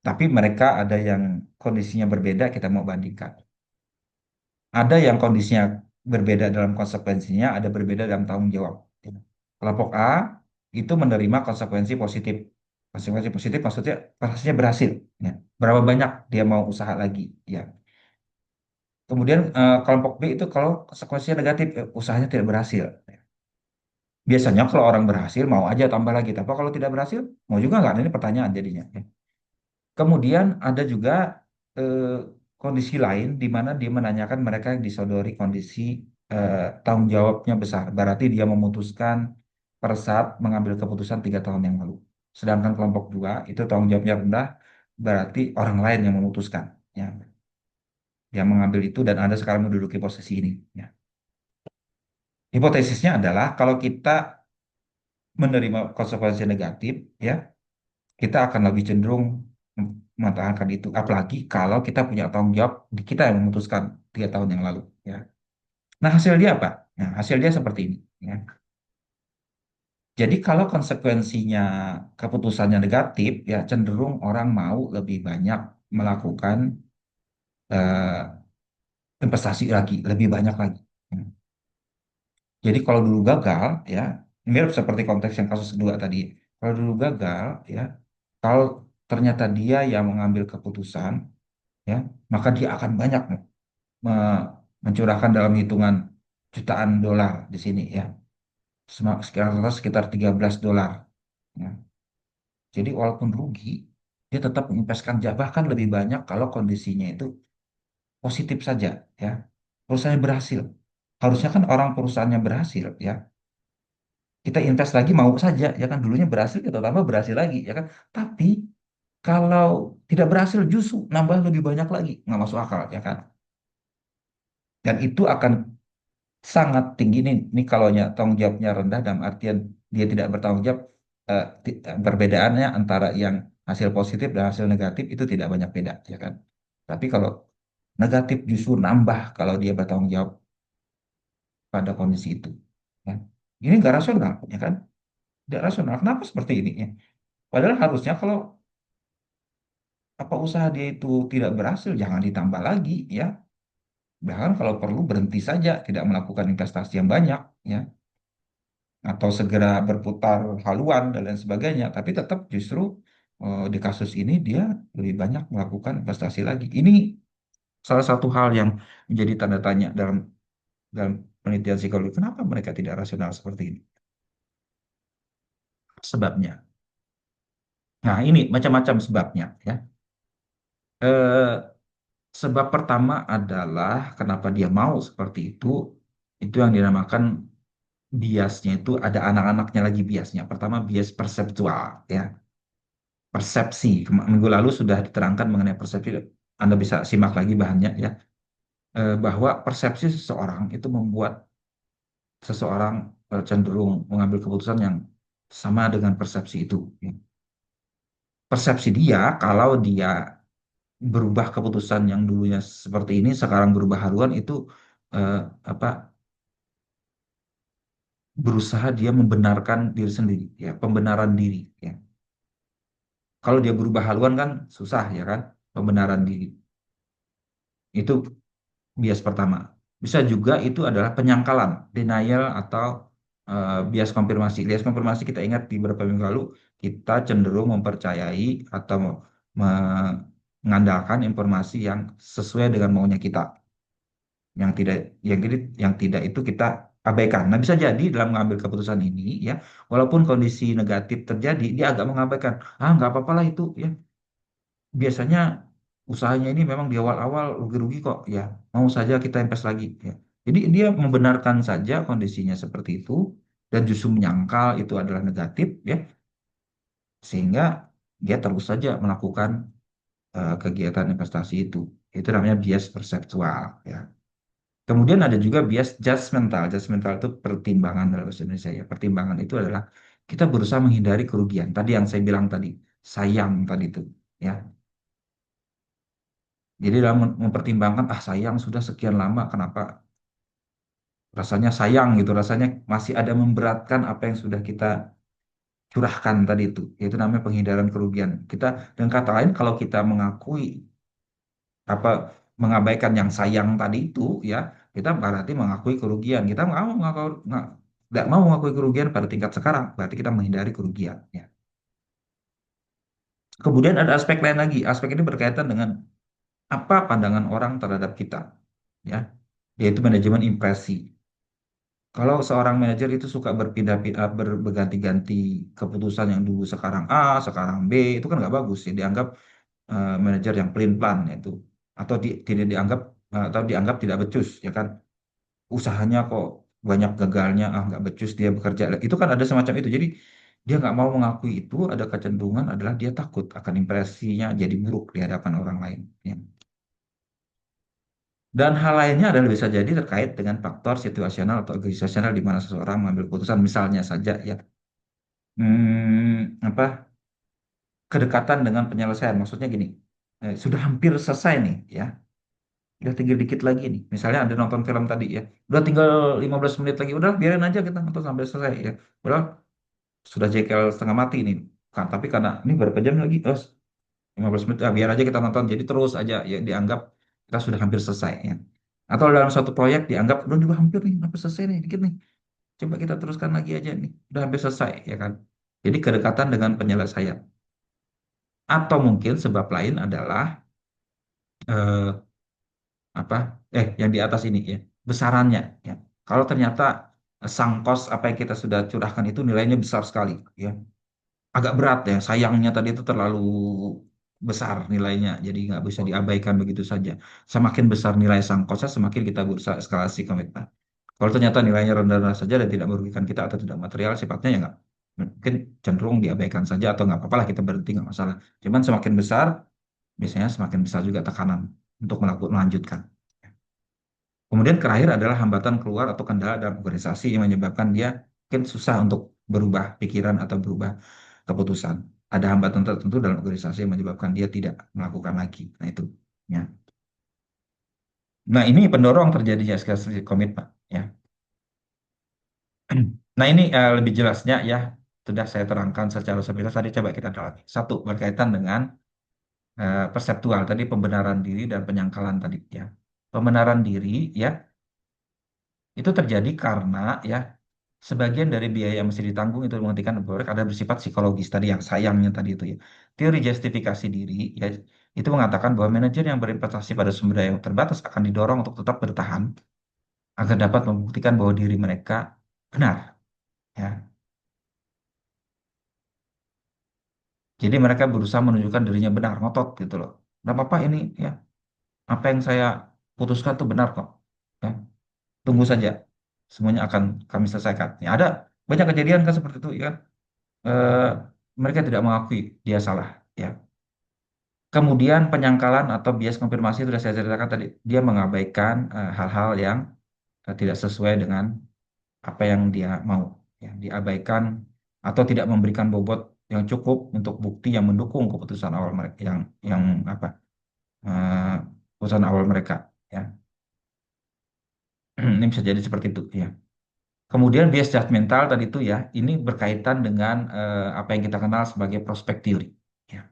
Tapi mereka ada yang kondisinya berbeda, kita mau bandingkan. Ada yang kondisinya berbeda dalam konsekuensinya, ada berbeda dalam tanggung jawab. Kelompok A itu menerima konsekuensi positif. Konsekuensi positif maksudnya hasilnya berhasil. Ya. Berapa banyak dia mau usaha lagi. Ya. Kemudian kelompok B itu kalau konsekuensinya negatif, usahanya tidak berhasil. Biasanya kalau orang berhasil mau aja tambah lagi. Tapi kalau tidak berhasil, mau juga nggak? Nah, ini pertanyaan jadinya. Ya. Kemudian ada juga eh, kondisi lain di mana dia menanyakan mereka yang disodori kondisi eh, tanggung jawabnya besar. Berarti dia memutuskan pada saat mengambil keputusan 3 tahun yang lalu. Sedangkan kelompok dua itu tanggung jawabnya rendah, berarti orang lain yang memutuskan, ya, yang mengambil itu dan Anda sekarang menduduki posisi ini. Ya. Hipotesisnya adalah kalau kita menerima konsekuensi negatif, ya kita akan lebih cenderung mempertahankan itu. Apalagi kalau kita punya tanggung jawab, kita yang memutuskan 3 tahun yang lalu. Ya. Nah hasil dia apa? Nah hasil dia seperti ini. Ya. Jadi kalau konsekuensinya keputusannya negatif, ya cenderung orang mau lebih banyak melakukan investasi lagi, lebih banyak lagi. Hmm. Jadi kalau dulu gagal, ya mirip seperti konteks yang kasus kedua tadi. Kalau dulu gagal, ya kalau ternyata dia yang mengambil keputusan, ya maka dia akan banyak me- mencurahkan dalam hitungan jutaan dolar di sini, ya. Sekitar 13 dolar. Ya. Jadi walaupun rugi, dia tetap menginvestkan bahkan lebih banyak kalau kondisinya itu positif saja, ya. Perusahaannya berhasil. Harusnya kan orang perusahaannya berhasil, ya. Kita invest lagi mau saja, ya kan. Dulunya berhasil, kita tambah berhasil lagi, ya kan. Tapi kalau tidak berhasil justru nambah lebih banyak lagi, nggak masuk akal, ya kan. Dan itu akan sangat tinggi nih. Ini kalau tanggung jawabnya rendah dalam artian dia tidak bertanggung jawab, perbedaannya antara yang hasil positif dan hasil negatif itu tidak banyak beda, ya kan. Tapi kalau negatif justru nambah kalau dia bertanggung jawab pada kondisi itu. Ya. Ini nggak rasional, ya kan? Tidak rasional. Kenapa seperti ini? Ya? Padahal harusnya kalau apa usaha dia itu tidak berhasil, jangan ditambah lagi, ya. Bahkan kalau perlu berhenti saja, tidak melakukan investasi yang banyak, ya. Atau segera berputar haluan dan lain sebagainya. Tapi tetap justru di kasus ini dia lebih banyak melakukan investasi lagi. Ini salah satu hal yang menjadi tanda tanya dalam penelitian psikologi. Kenapa mereka tidak rasional seperti ini? Sebabnya. Nah, ini macam-macam sebabnya, ya. Eh, sebab pertama adalah kenapa dia mau seperti itu yang dinamakan biasnya itu ada anak-anaknya lagi biasnya. Pertama bias perseptual, ya. Persepsi. Minggu lalu sudah diterangkan mengenai persepsi. Anda bisa simak lagi bahannya, ya. Bahwa persepsi seseorang itu membuat seseorang cenderung mengambil keputusan yang sama dengan persepsi itu, ya. Persepsi dia kalau dia berubah keputusan yang dulunya seperti ini sekarang berubah haluan itu eh, apa berusaha dia membenarkan diri sendiri, ya, pembenaran diri, ya. Kalau dia berubah haluan kan susah, ya kan, pembenaran diri itu bias pertama. Bisa juga itu adalah penyangkalan, denial atau bias konfirmasi. Bias konfirmasi kita ingat di beberapa minggu lalu kita cenderung mempercayai atau mengandalkan informasi yang sesuai dengan maunya kita. Yang tidak itu kita abaikan. Nah, bisa jadi dalam mengambil keputusan ini, ya, walaupun kondisi negatif terjadi, dia agak mengabaikan. Ah, nggak apa-apa lah itu, ya. Biasanya usahanya ini memang di awal-awal rugi-rugi kok, ya. Mau saja kita invest lagi, ya. Jadi dia membenarkan saja kondisinya seperti itu dan justru menyangkal itu adalah negatif, ya, sehingga dia terus saja melakukan kegiatan investasi itu. Itu namanya bias perseptual, ya. Kemudian ada juga bias judgmental. Judgmental itu pertimbangan dalam bahasa Indonesia, ya. Pertimbangan itu adalah kita berusaha menghindari kerugian. Tadi yang saya bilang tadi, sayang tadi itu, ya. Jadi dalam mempertimbangkan, ah sayang sudah sekian lama, kenapa rasanya sayang gitu, rasanya masih ada memberatkan apa yang sudah kita curahkan tadi itu. Itu namanya penghindaran kerugian. Kita dengan kata lain kalau kita mengakui apa mengabaikan yang sayang tadi itu, ya kita berarti mengakui kerugian. Kita nggak mau mengakui kerugian pada tingkat sekarang berarti kita menghindari kerugian, ya. Kemudian ada aspek lain lagi. Aspek ini berkaitan dengan apa pandangan orang terhadap kita, ya, yaitu manajemen impresi. Kalau seorang manajer itu suka berpindah-pindah berganti-ganti keputusan yang dulu sekarang A sekarang B, itu kan nggak bagus ya, dianggap manajer yang pelin-pelan itu, atau tidak dianggap atau dianggap tidak becus, ya kan. Usahanya kok banyak gagalnya, ah nggak becus dia bekerja, itu kan ada semacam itu. Jadi dia nggak mau mengakui itu, ada kecenderungan adalah dia takut akan impresinya jadi buruk di hadapan orang lain, ya. Dan hal lainnya adalah bisa jadi terkait dengan faktor situasional atau organisasional di mana seseorang mengambil keputusan, misalnya saja, ya, apa kedekatan dengan penyelesaian. Maksudnya gini, sudah hampir selesai nih ya. Udah tinggal dikit lagi nih. Misalnya ada nonton film tadi ya. Udah tinggal 15 menit lagi. Udah biarin aja kita nonton sampai selesai ya. Udah sudah jengkel setengah mati nih. Kan, tapi karena ini berapa jam lagi? Oh, 15 menit. Ah, biar aja kita nonton. Jadi terus aja ya dianggap kita sudah hampir selesai ya. Atau dalam suatu proyek dianggap udah juga hampir nih, hampir selesai nih, dikit nih. Coba kita teruskan lagi aja nih. Udah hampir selesai ya kan. Jadi kedekatan dengan penyelesaian. Atau mungkin sebab lain adalah eh, apa yang di atas ini ya besarannya ya kalau ternyata sang kos apa yang kita sudah curahkan itu nilainya besar sekali ya agak berat ya sayangnya tadi itu terlalu besar nilainya jadi nggak bisa diabaikan begitu saja semakin besar nilai sang kosnya semakin kita berusaha eskalasi komitmen kalau ternyata nilainya rendah-rendah saja dan tidak merugikan kita atau tidak material sifatnya ya nggak mungkin cenderung diabaikan saja atau nggak apa-apa lah kita berhenti nggak masalah cuman semakin besar biasanya semakin besar juga tekanan untuk melakukan melanjutkan. Kemudian terakhir adalah hambatan keluar atau kendala dalam organisasi yang menyebabkan dia mungkin susah untuk berubah pikiran atau berubah keputusan. Ada hambatan tertentu dalam organisasi yang menyebabkan dia tidak melakukan lagi. Nah itu. Ya. Nah ini pendorong terjadinya eskalasi komitmen. Ya. Nah ini lebih jelasnya ya sudah saya terangkan secara sepintas tadi coba kita dalami. Satu berkaitan dengan perseptual tadi pembenaran diri dan penyangkalan tadi ya. Pembenaran diri ya itu terjadi karena ya sebagian dari biaya yang mesti ditanggung itu menghentikan proyek ada bersifat psikologis tadi yang sayangnya tadi itu ya. Teori justifikasi diri ya itu mengatakan bahwa manajer yang berinvestasi pada sumber daya yang terbatas akan didorong untuk tetap bertahan agar dapat membuktikan bahwa diri mereka benar ya. Jadi mereka berusaha menunjukkan dirinya benar, ngotot gitu loh. Nggak apa-apa ini ya, apa yang saya putuskan itu benar kok. Ya, tunggu saja, semuanya akan kami selesaikan. Ya ada banyak kejadian kan seperti itu ya kan. Eh, Mereka tidak mengakui dia salah. Ya, kemudian penyangkalan atau bias konfirmasi itu sudah saya ceritakan tadi. Dia mengabaikan hal-hal yang tidak sesuai dengan apa yang dia mau. Ya, diabaikan atau tidak memberikan bobot yang cukup untuk bukti yang mendukung keputusan awal mereka yang apa eh, keputusan awal mereka. Ya, ini bisa jadi seperti itu. Ya. Kemudian bias judgmental tadi itu ya, ini berkaitan dengan apa yang kita kenal sebagai prospek teori. Ya.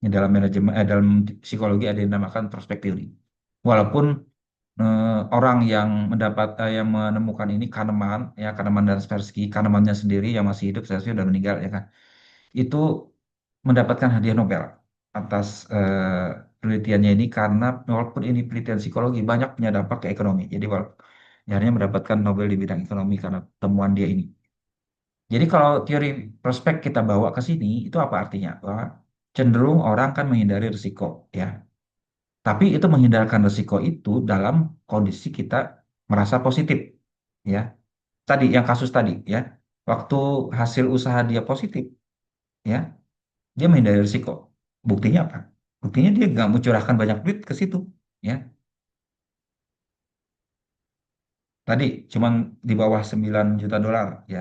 Ini dalam manajemen, dalam psikologi ada yang dinamakan prospek teori. Walaupun orang yang yang menemukan ini Kahneman ya Kahneman dan Tversky Kahnemannya sendiri yang masih hidup saya sudah meninggal ya kan itu mendapatkan hadiah Nobel atas penelitiannya ini karena walaupun ini penelitian psikologi banyak punya dampak ke ekonomi jadi walaupun akhirnya mendapatkan Nobel di bidang ekonomi karena temuan dia ini jadi kalau teori prospek kita bawa ke sini itu apa artinya bahwa cenderung orang kan menghindari risiko ya tapi itu menghindarkan risiko itu dalam kondisi kita merasa positif, ya. Tadi yang kasus tadi, ya. Waktu hasil usaha dia positif, ya, dia menghindari risiko. Buktinya apa? Buktinya dia nggak mencurahkan banyak duit ke situ, ya. Tadi cuman di bawah 9 juta dolar, ya.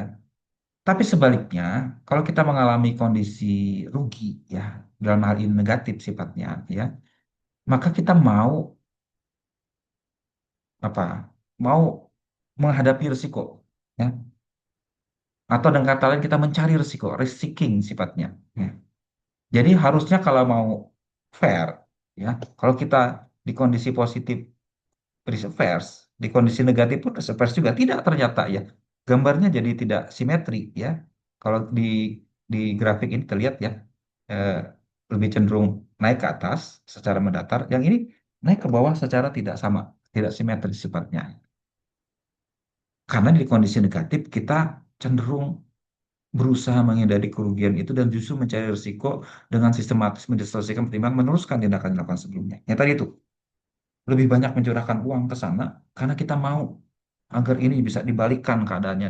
Tapi sebaliknya, kalau kita mengalami kondisi rugi, ya, dalam hal ini negatif sifatnya, ya, maka kita mau apa? Mau menghadapi risiko, ya. Atau dengan kata lain kita mencari risiko, risk seeking sifatnya. Ya. Jadi harusnya kalau mau fair, ya, kalau kita di kondisi positif risk averse, di kondisi negatif pun risk averse juga tidak ternyata ya. Gambarnya jadi tidak simetri ya. Kalau di grafik ini terlihat ya eh, lebih cenderung naik ke atas secara mendatar, yang ini naik ke bawah secara tidak sama, tidak simetris sifatnya. Karena di kondisi negatif kita cenderung berusaha menghindari kerugian itu dan justru mencari risiko dengan sistematis mendiskreditkan pertimbangan meneruskan tindakan yang dilakukan sebelumnya. Yang tadi itu lebih banyak mencurahkan uang ke sana karena kita mau agar ini bisa dibalikkan keadaannya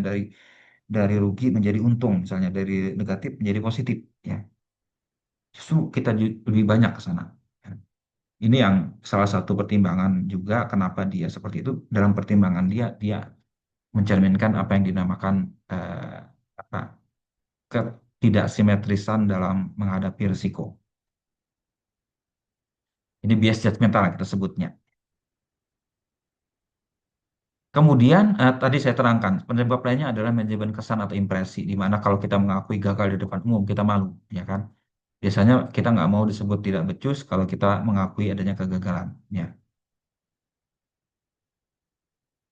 dari rugi menjadi untung, misalnya dari negatif menjadi positif. Ya, justru kita lebih banyak ke sana. Ya. Ini yang salah satu pertimbangan juga kenapa dia seperti itu. Dalam pertimbangan dia mencerminkan apa yang dinamakan apa ketidaksimetrisan dalam menghadapi risiko. Ini bias judgmental kita sebutnya. Kemudian tadi saya terangkan penyebab lainnya adalah manajemen kesan atau impresi, di mana kalau kita mengakui gagal di depan umum kita malu, ya kan? Biasanya kita nggak mau disebut tidak becus kalau kita mengakui adanya kegagalan, ya.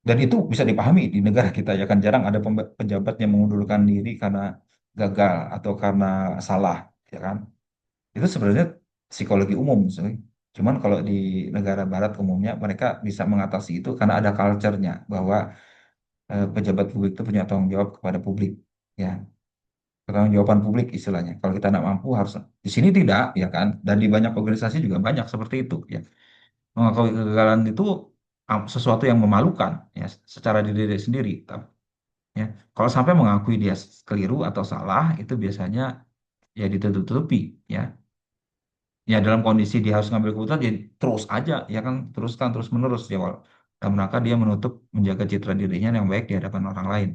Dan itu bisa dipahami di negara kita ya kan jarang ada pejabat yang mengundurkan diri karena gagal atau karena salah, ya kan? Itu sebenarnya psikologi umum sih. Cuman kalau di negara barat umumnya mereka bisa mengatasi itu karena ada culture-nya bahwa pejabat publik itu punya tanggung jawab kepada publik. Ya, pertanggungjawaban publik istilahnya. Kalau kita tidak mampu harus di sini tidak, ya kan? Dan di banyak organisasi juga banyak seperti itu, ya. Mengakui kegagalan itu sesuatu yang memalukan, ya, secara diri dia sendiri. Ya, kalau sampai mengakui dia keliru atau salah, itu biasanya ya ditutup-tutupi, ya. Ya dalam kondisi dia harus ngambil keputusan, jadi terus aja, ya kan, teruskan terus menerus ya, dalam rangka dia menutup menjaga citra dirinya yang baik di hadapan orang lain.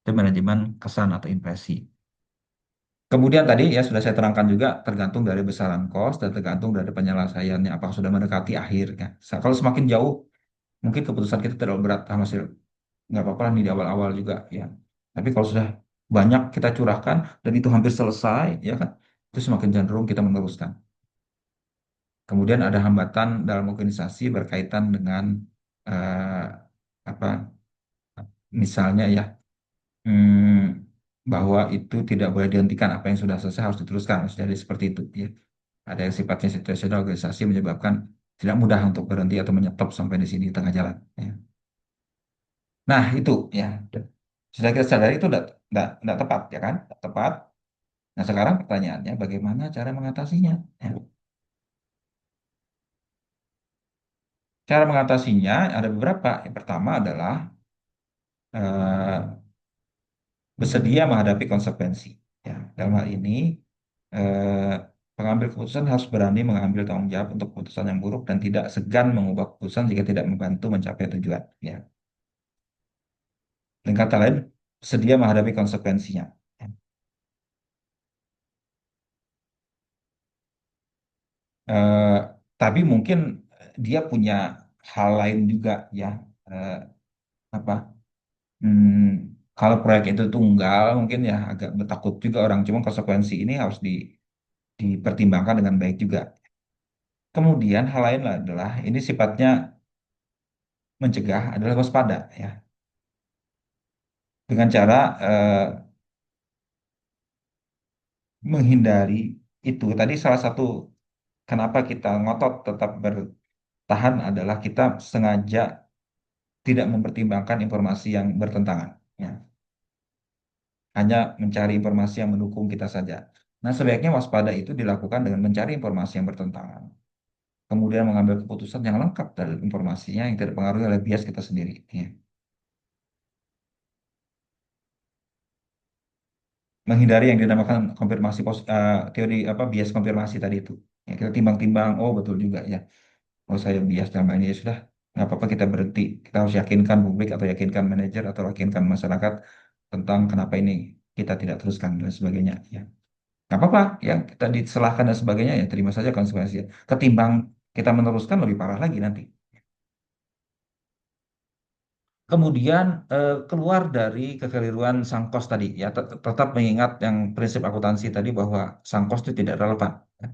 Itu manajemen kesan atau impresi. Kemudian tadi ya sudah saya terangkan juga tergantung dari besaran cost dan tergantung dari penyelesaiannya apakah sudah mendekati akhir kan. Kalau semakin jauh mungkin keputusan kita terlalu berat masih nggak apa-apa lah nih di awal-awal juga ya. Tapi kalau sudah banyak kita curahkan dan itu hampir selesai ya kan itu semakin cenderung kita meneruskan. Kemudian ada hambatan dalam organisasi berkaitan dengan eh, apa misalnya ya bahwa itu tidak boleh dihentikan apa yang sudah selesai harus diteruskan harus jadi seperti itu ya. Ada yang sifatnya situasional organisasi menyebabkan tidak mudah untuk berhenti atau menyetop sampai di sini tengah jalan. Ya. Nah itu ya sudah kita sadari itu tidak tepat ya kan, tidak tepat. Nah sekarang pertanyaannya bagaimana cara mengatasinya? Ya. Cara mengatasinya ada beberapa. Yang pertama adalah eh, bersedia menghadapi konsekuensi. Ya, dalam hal ini eh, pengambil keputusan harus berani mengambil tanggung jawab untuk keputusan yang buruk dan tidak segan mengubah keputusan jika tidak membantu mencapai tujuan. Ya. Dengan kata lain, sedia menghadapi konsekuensinya. Ya. Eh, tapi mungkin dia punya hal lain juga ya. Eh, apa? Hmm, kalau proyek itu tunggal, mungkin ya agak takut juga orang. Cuma konsekuensi ini harus dipertimbangkan dengan baik juga. Kemudian hal lain adalah ini sifatnya mencegah adalah waspada ya. Dengan cara menghindari itu. Tadi salah satu kenapa kita ngotot tetap bertahan adalah kita sengaja tidak mempertimbangkan informasi yang bertentangan. Ya. Hanya mencari informasi yang mendukung kita saja. Nah, sebaiknya waspada itu dilakukan dengan mencari informasi yang bertentangan. Kemudian mengambil keputusan yang lengkap dari informasinya yang tidak dipengaruhi oleh bias kita sendiri. Ya. Menghindari yang dinamakan teori apa bias konfirmasi tadi itu. Ya, kita timbang-timbang, oh betul juga ya. Oh saya bias dalam hal ini ya sudah, nggak apa-apa kita berhenti. Kita harus yakinkan publik atau yakinkan manajer atau yakinkan masyarakat tentang kenapa ini kita tidak teruskan dan sebagainya. Ya, nggak apa-apa ya kita diselahkan dan sebagainya ya terima saja konsekuensinya. Ketimbang kita meneruskan lebih parah lagi nanti. Kemudian keluar dari kekeliruan sang kos tadi ya tetap mengingat yang prinsip akuntansi tadi bahwa sang kos itu tidak relevan. Ya.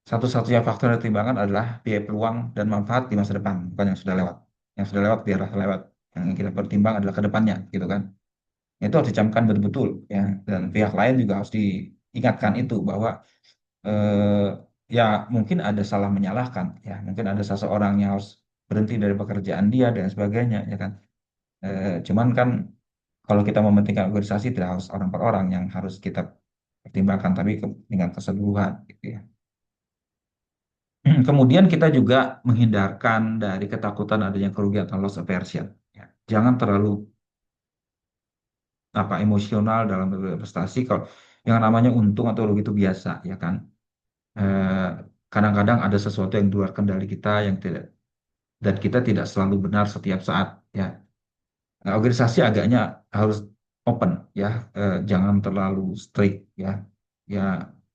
Satu-satunya faktor yang dipertimbangkan adalah biaya peluang dan manfaat di masa depan, bukan yang sudah lewat. Yang sudah lewat biarlah lewat. Yang kita pertimbang adalah ke depannya, gitu kan. Itu harus dicamkan betul-betul ya. Dan pihak lain juga harus diingatkan itu bahwa eh, ya mungkin ada salah menyalahkan ya, mungkin ada seseorang yang harus berhenti dari pekerjaan dia dan sebagainya ya kan. Cuman kan kalau kita mementingkan organisasi tidak harus orang per orang yang harus kita pertimbangkan, tapi dengan keseluruhan gitu ya. Kemudian kita juga menghindarkan dari ketakutan adanya kerugian atau loss aversion. Ya. Jangan terlalu emosional dalam berinvestasi. Kalau yang namanya untung atau rugi itu biasa, ya kan. Eh, Kadang-kadang ada sesuatu yang di luar kendali kita yang tidak kita tidak selalu benar setiap saat. Ya, nah, organisasi agaknya harus open ya, jangan terlalu strict ya. Ya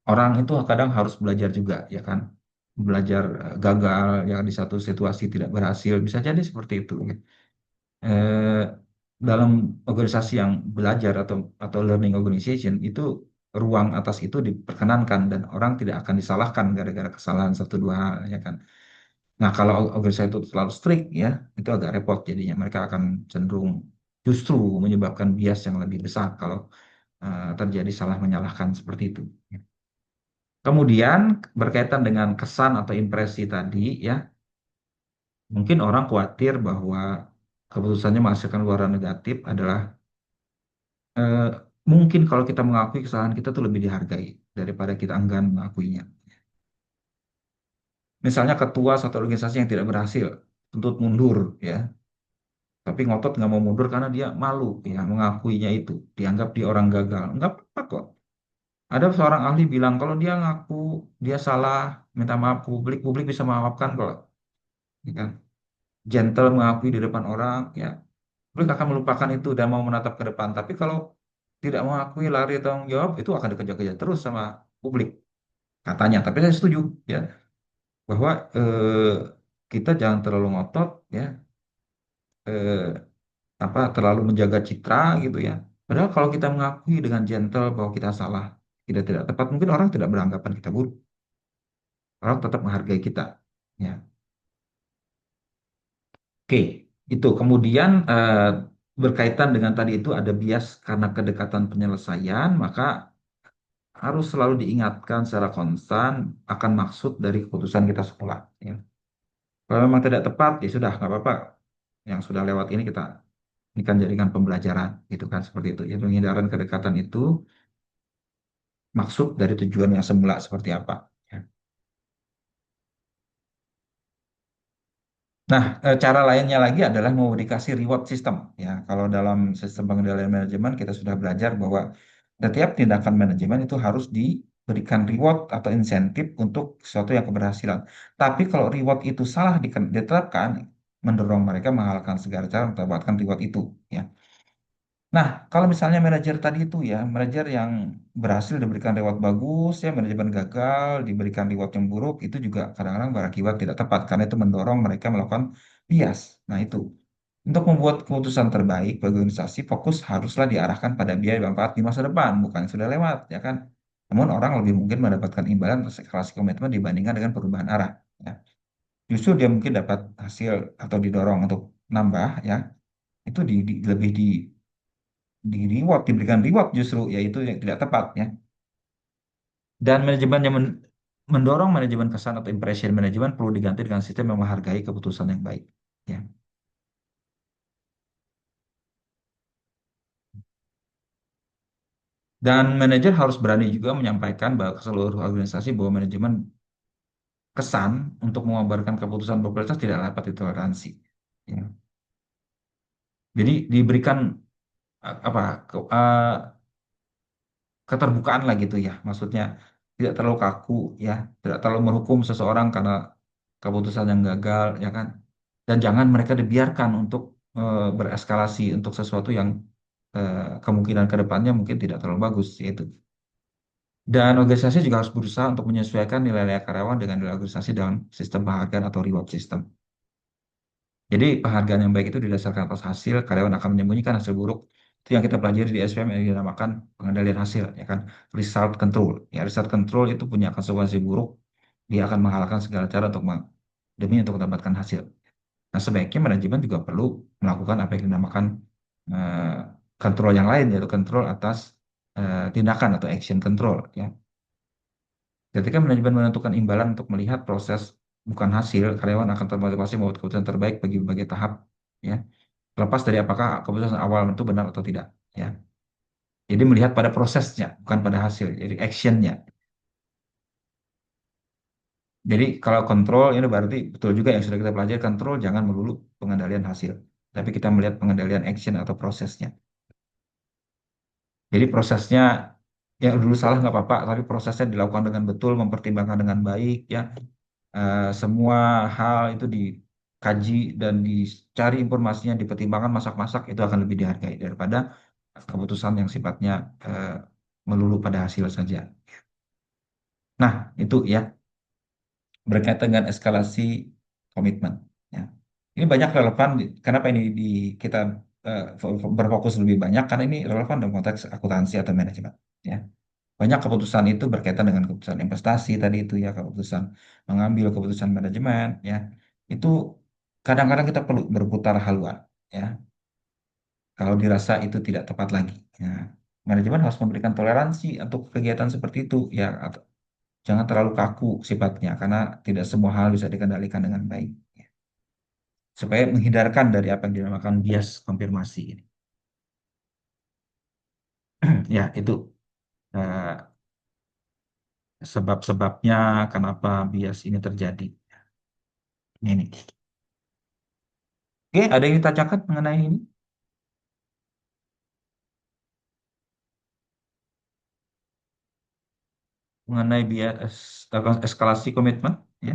orang itu kadang harus belajar juga ya kan, belajar gagal ya di satu situasi tidak berhasil bisa jadi seperti itu. Ya. Eh, dalam organisasi yang belajar atau learning organization itu ruang atas itu diperkenankan dan orang tidak akan disalahkan gara-gara kesalahan satu dua hal ya kan. Nah, kalau organisasi itu terlalu strict ya, itu agak repot jadinya. Mereka akan cenderung justru menyebabkan bias yang lebih besar kalau terjadi salah menyalahkan seperti itu. Kemudian berkaitan dengan kesan atau impresi tadi ya, mungkin orang khawatir bahwa keputusannya menghasilkan luaran negatif adalah eh, mungkin kalau kita mengakui kesalahan kita tuh lebih dihargai daripada kita enggan mengakuinya. Misalnya ketua suatu organisasi yang tidak berhasil, tuntut mundur ya, tapi ngotot nggak mau mundur karena dia malu ya mengakuinya itu, dianggap dia orang gagal. Nggak apa kok. Ada seorang ahli bilang kalau dia ngaku dia salah, minta maaf ke publik, publik bisa memaafkan kok. Ya kan? Gentle mengakui di depan orang, ya publik akan melupakan itu dan mau menatap ke depan. Tapi kalau tidak mengakui lari tanggung jawab itu akan dikejar-kejar terus sama publik katanya. Tapi saya setuju ya bahwa kita jangan terlalu ngotot ya, eh, apa terlalu menjaga citra gitu ya. Padahal kalau kita mengakui dengan gentle bahwa kita salah, kita tidak tepat, mungkin orang tidak beranggapan kita buruk. Orang tetap menghargai kita. Ya, oke. Itu kemudian berkaitan dengan tadi itu ada bias karena kedekatan penyelesaian, maka harus selalu diingatkan secara konstan akan maksud dari keputusan kita sekolah. Ya. Kalau memang tidak tepat, ya sudah nggak apa-apa. Yang sudah lewat ini kan jadikan pembelajaran, gitu kan seperti itu. Ya, penghindaran kedekatan itu maksud dari tujuan yang semula seperti apa. Ya. Nah, cara lainnya lagi adalah mau dikasih reward system. Ya, kalau dalam sistem pengendalian manajemen kita sudah belajar bahwa setiap tindakan manajemen itu harus diberikan reward atau insentif untuk sesuatu yang keberhasilan. Tapi kalau reward itu salah diterapkan, mendorong mereka menghalalkan segala cara untuk mendapatkan reward itu. Ya. Nah, kalau misalnya manajer tadi itu ya, manajer yang berhasil diberikan reward bagus, ya manajemen gagal diberikan reward yang buruk, itu juga kadang-kadang berakibat tidak tepat karena itu mendorong mereka melakukan bias. Nah, itu untuk membuat keputusan terbaik bagi organisasi, fokus haruslah diarahkan pada biaya manfaat di masa depan, bukan yang sudah lewat, ya kan? Namun orang lebih mungkin mendapatkan imbalan atas eskalasi komitmen dibandingkan dengan perubahan arah. Ya. Justru dia mungkin dapat hasil atau didorong untuk nambah, ya itu lebih di reward, diberikan reward justru yaitu yang tidak tepat ya. Dan manajemen yang mendorong manajemen kesan atau impression manajemen perlu diganti dengan sistem yang menghargai keputusan yang baik ya. Dan manajer harus berani juga menyampaikan bahwa ke seluruh organisasi bahwa manajemen kesan untuk mengabarkan keputusan berkualitas tidak dapat ditoleransi ya. Jadi diberikan apa keterbukaan lah gitu ya. Maksudnya tidak terlalu kaku ya, tidak terlalu menghukum seseorang karena keputusan yang gagal ya kan. Dan jangan mereka dibiarkan untuk bereskalasi untuk sesuatu yang kemungkinan ke depannya mungkin tidak terlalu bagus yaitu. Dan organisasi juga harus berusaha untuk menyesuaikan nilai-nilai karyawan dengan nilai organisasi dalam sistem penghargaan atau reward system. Jadi penghargaan yang baik itu didasarkan atas hasil, karyawan akan menyembunyikan hasil buruk. Itu yang kita pelajari di SPM yang dinamakan pengendalian hasil, ya kan? Result control. Ya, result control itu punya konsekuensi buruk. Dia akan menghalalkan segala cara demi untuk mendapatkan hasil. Nah, sebaiknya manajemen juga perlu melakukan apa yang dinamakan eh, kontrol yang lain, yaitu kontrol atas tindakan atau action control. Ya. Ketika manajemen menentukan imbalan untuk melihat proses bukan hasil, karyawan akan termotivasi membuat keputusan terbaik bagi berbagai tahap. Ya, terlepas dari apakah keputusan awal itu benar atau tidak. Ya, jadi melihat pada prosesnya, bukan pada hasil. Jadi actionnya. Jadi kalau kontrol ini berarti betul juga yang sudah kita pelajari kontrol jangan melulu pengendalian hasil, tapi kita melihat pengendalian action atau prosesnya. Jadi prosesnya yang dulu salah nggak apa-apa, tapi prosesnya dilakukan dengan betul, mempertimbangkan dengan baik, ya. Semua hal itu dikaji dan dicari informasinya, dipertimbangkan masak-masak itu akan lebih dihargai daripada keputusan yang sifatnya eh, melulu pada hasil saja. Nah, itu ya berkaitan dengan eskalasi komitmen. Ya. Ini banyak relevan. Kenapa ini kita berfokus lebih banyak? Karena ini relevan dalam konteks akuntansi atau manajemen. Ya. Banyak keputusan itu berkaitan dengan keputusan investasi tadi itu ya, keputusan mengambil keputusan manajemen. Ya, itu kadang-kadang kita perlu berputar haluan. Ya, kalau dirasa itu tidak tepat lagi. Ya. Manajemen harus memberikan toleransi untuk kegiatan seperti itu. Ya, jangan terlalu kaku sifatnya karena tidak semua hal bisa dikendalikan dengan baik. Ya. Supaya menghindarkan dari apa yang dinamakan bias konfirmasi ini. Ya, itu eh, sebab-sebabnya kenapa bias ini terjadi. Ini. Oke, ada yang ditanyakan mengenai ini? Mengenai bias eskalasi komitmen? Ya.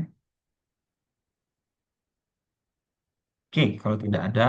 Oke, kalau tidak ada,